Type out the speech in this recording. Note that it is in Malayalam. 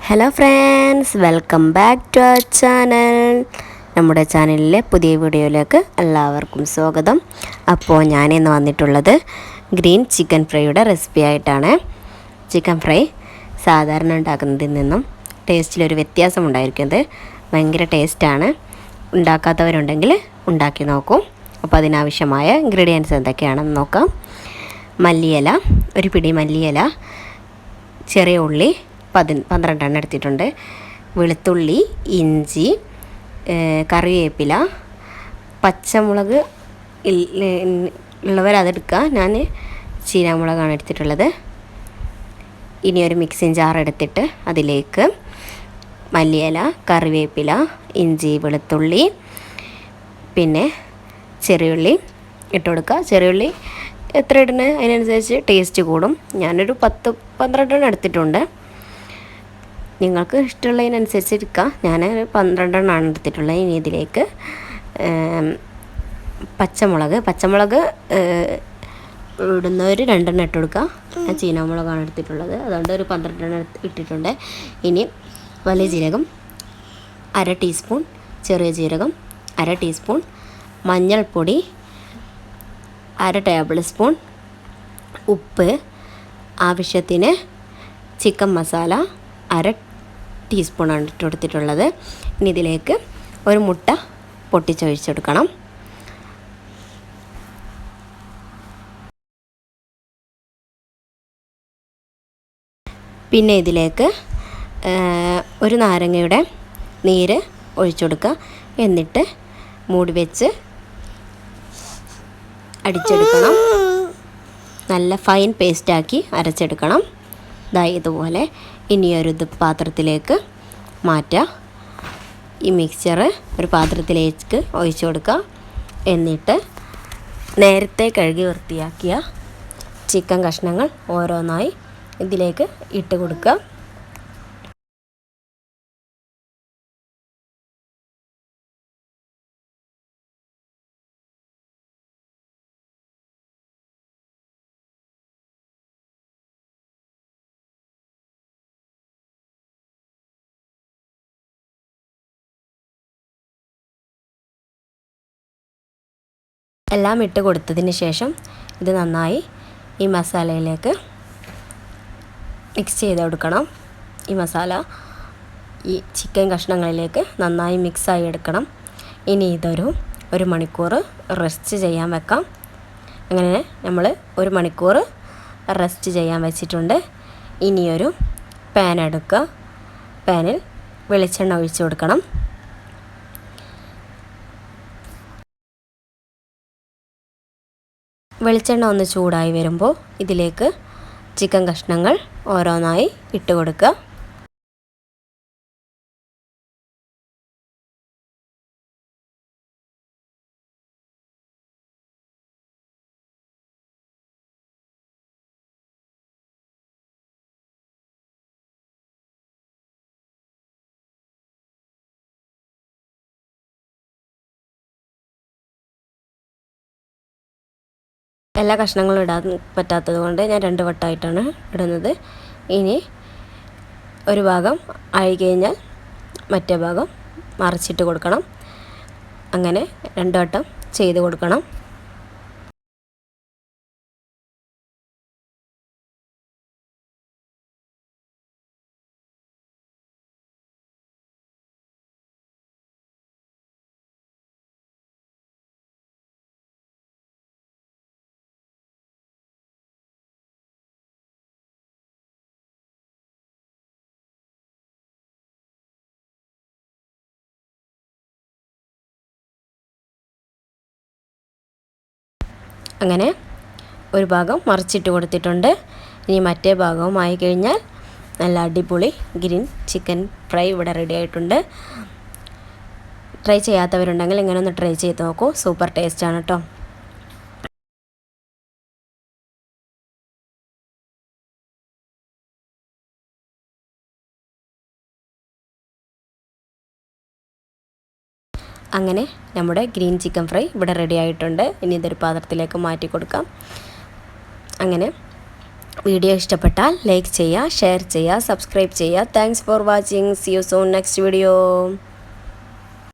Hello friends, welcome back to our channel. നമ്മുടെ ചാനലിലെ പുതിയ വീഡിയോയിലേക്ക് എല്ലാവർക്കും സ്വാഗതം. അപ്പോൾ ഞാനിന്ന് വന്നിട്ടുള്ളത് ഗ്രീൻ ചിക്കൻ ഫ്രൈയുടെ റെസിപ്പി ആയിട്ടാണ്. ചിക്കൻ ഫ്രൈ സാധാരണ ഉണ്ടാക്കുന്നതിൽ നിന്നും ടേസ്റ്റിലൊരു വ്യത്യാസമുണ്ടായിരിക്കുന്നത് ഭയങ്കര ടേസ്റ്റാണ്. ഉണ്ടാക്കാത്തവരുണ്ടെങ്കിൽ ഉണ്ടാക്കി നോക്കൂ. അപ്പോൾ അതിനാവശ്യമായ ഇൻഗ്രീഡിയൻസ് എന്തൊക്കെയാണെന്ന് നോക്കാം. മല്ലിയില, ഒരു പിടി മല്ലിയില, ചെറിയ ഉള്ളി 12 എടുത്തിട്ടുണ്ട്, വെളുത്തുള്ളി, ഇഞ്ചി, കറിവേപ്പില, പച്ചമുളക് ഉള്ളവരതെടുക്കുക. ഞാൻ ചീനാമുളകാണ് എടുത്തിട്ടുള്ളത്. ഇനി ഒരു മിക്സിങ് ജാർ എടുത്തിട്ട് അതിലേക്ക് മല്ലിയില, കറിവേപ്പില, ഇഞ്ചി, വെളുത്തുള്ളി, പിന്നെ ചെറിയുള്ളി ഇട്ട് കൊടുക്കുക. ചെറിയുള്ളി എത്ര ഇടുന്നത് അതിനനുസരിച്ച് ടേസ്റ്റ് കൂടും. ഞാനൊരു 10-12 എടുത്തിട്ടുണ്ട്. നിങ്ങൾക്ക് ഇഷ്ടമുള്ളതിനനുസരിച്ച് എടുക്കുക. ഞാൻ 12 എടുത്തിട്ടുള്ളത്. ഇനി ഇതിലേക്ക് പച്ചമുളക് ഇടുന്നവർ 2 ഇട്ട് കൊടുക്കുക. ഞാൻ ചീനാമുളകാണ് എടുത്തിട്ടുള്ളത്, അതുകൊണ്ട് ഒരു 12 ഇട്ടിട്ടുണ്ട്. ഇനി വലിയ ജീരകം 1/2 ടീസ്പൂൺ, ചെറിയ ജീരകം 1/2 ടീസ്പൂൺ, മഞ്ഞൾപ്പൊടി 1/2 ടേബിൾ സ്പൂൺ, ഉപ്പ് ആവശ്യത്തിന്, ചിക്കൻ മസാല 1/2 ടീസ്പൂണാണ് ഇട്ട് കൊടുത്തിട്ടുള്ളത്. ഇനി ഇതിലേക്ക് ഒരു മുട്ട പൊട്ടിച്ചൊഴിച്ചെടുക്കണം. പിന്നെ ഇതിലേക്ക് ഒരു നാരങ്ങയുടെ നീര് ഒഴിച്ചു കൊടുക്കുക. എന്നിട്ട് മൂടി വെച്ച് അടിച്ചെടുക്കണം. നല്ല ഫൈൻ പേസ്റ്റാക്കി അരച്ചെടുക്കണം. ഇതുപോലെ. ഇനിയൊരു പാത്രത്തിലേക്ക് മാറ്റുക. ഈ മിക്സ്ചർ ഒരു പാത്രത്തിലേക്ക് ഒഴിച്ചു കൊടുക്കുക. എന്നിട്ട് നേരത്തെ കഴുകി വൃത്തിയാക്കിയ ചിക്കൻ കഷ്ണങ്ങൾ ഓരോന്നായി ഇതിലേക്ക് ഇട്ട് കൊടുക്കുക. എല്ലാം ഇട്ട് കൊടുത്തതിന് ശേഷം ഇത് നന്നായി ഈ മസാലയിലേക്ക് മിക്സ് ചെയ്ത് കൊടുക്കണം. ഈ മസാല ഈ ചിക്കൻ കഷ്ണങ്ങളിലേക്ക് നന്നായി മിക്സായി എടുക്കണം. ഇനി ഒരു മണിക്കൂർ റെസ്റ്റ് ചെയ്യാൻ വെക്കാം. അങ്ങനെ നമ്മൾ 1 മണിക്കൂർ റെസ്റ്റ് ചെയ്യാൻ വെച്ചിട്ടുണ്ട്. ഇനിയൊരു പാൻ എടുക്കുക. പാനിൽ വെളിച്ചെണ്ണ ഒഴിച്ചു കൊടുക്കണം. വെളിച്ചെണ്ണ ഒന്ന് ചൂടായി വരുമ്പോൾ ഇതിലേക്ക് ചിക്കൻ കഷ്ണങ്ങൾ ഓരോന്നായി ഇട്ട് കൊടുക്കുക. എല്ലാ കഷ്ണങ്ങളും ഇടാൻ പറ്റാത്തത് കൊണ്ട് ഞാൻ 2 വട്ടമായിട്ടാണ് ഇടുന്നത്. ഇനി ഒരു ഭാഗം ആയി കഴിഞ്ഞാൽ മറ്റേ ഭാഗം മറിച്ചിട്ട് കൊടുക്കണം. അങ്ങനെ 2 വട്ടം ചെയ്ത് കൊടുക്കണം. അങ്ങനെ ഒരു ഭാഗം മറിച്ചിട്ട് കൊടുത്തിട്ടുണ്ട്. ഇനി മറ്റേ ഭാഗവും ആയി കഴിഞ്ഞാൽ നല്ല അടിപൊളി ഗ്രീൻ ചിക്കൻ ഫ്രൈ ഇവിടെ റെഡി ആയിട്ടുണ്ട്. ട്രൈ ചെയ്യാത്തവരുണ്ടെങ്കിൽ ഇങ്ങനെ ഒന്ന് ട്രൈ ചെയ്ത് നോക്കൂ. സൂപ്പർ ടേസ്റ്റാണ് കേട്ടോ. അങ്ങനെ നമ്മുടെ ഗ്രീൻ ചിക്കൻ ഫ്രൈ ഇവിടെ റെഡി ആയിട്ടുണ്ട്. ഇനി ഇതൊരു പാത്രത്തിലേക്ക് മാറ്റി കൊടുക്കാം. അങ്ങനെ വീഡിയോ ഇഷ്ടപ്പെട്ടാൽ ലൈക്ക് ചെയ്യുക, ഷെയർ ചെയ്യുക, സബ്സ്ക്രൈബ് ചെയ്യുക. Thanks for watching. See you soon next video.